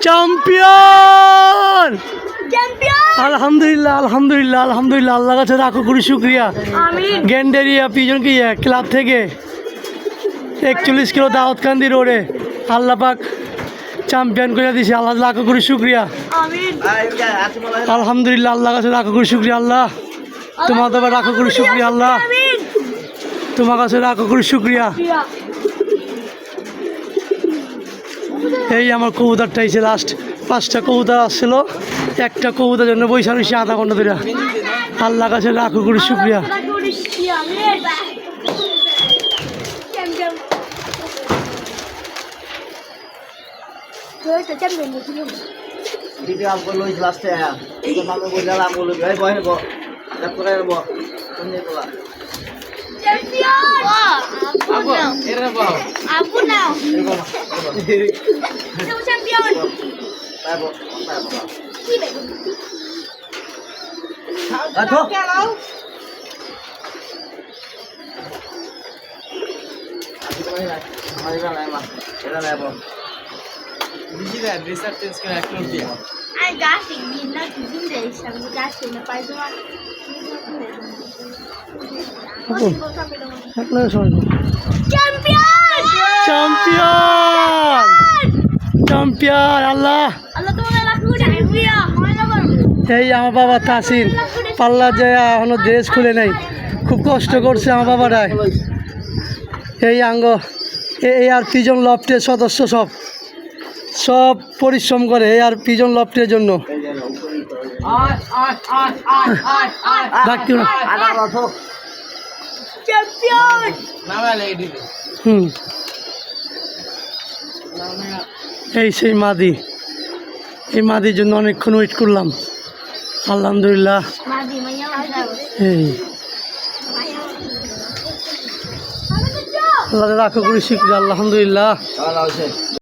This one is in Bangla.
চ্যাম্পিয়ন আলহামদুলিল্লাহ আলহামদুলিল্লাহ আলহামদুলিল্লাহ আল্লাহ কাছে লাখো কোটি শুক্রিয়া। গ্যান্ডেরিয়া পিজন কি ক্লাব থেকে 41 কিলো দাউদকান্দি রোডে আল্লাহ পাক চ্যাম্পিয়ন করে দিয়েছে। আল্লাহ লাখো কোটি শুক্রিয়া। আলহামদুলিল্লাহ আল্লাহ কাছে লাখো কোটি শুক্রিয়া। আল্লাহ তোমার তো লাখো কোটি শুক্রিয়া। আল্লাহ তোমার কাছে লাখো কোটি শুক্রিয়া। এই আমার কবুতরটা এসে লাস্ট 5টা কবুতর আসছিল, একটা কবুতরের জন্য বৈশা রয়েছে আধা ঘন্টা ধরে। আল্লাহ কাছে লাখো কোটি শুক্রিয়া। চ্যাম্পিয়ন চ্যাম্পিয়ন আল্লাহ। এই আমার বাবা তাসিন পাল্লা যায় এখনো ড্রেস খুলে নাই, খুব কষ্ট করছে আমার বাবারা। এই আঙ্গ এই আর পিজন লফটের সদস্য সব পরিশ্রম করে এই আর পিজন লফটের জন্য। এই সেই মাদি, এই মাদির জন্য অনেকক্ষণ ওয়েট করলাম। আলহামদুলিল্লাহ এই আল্লাহ রাখো করি শিখবে। আলহামদুলিল্লাহ।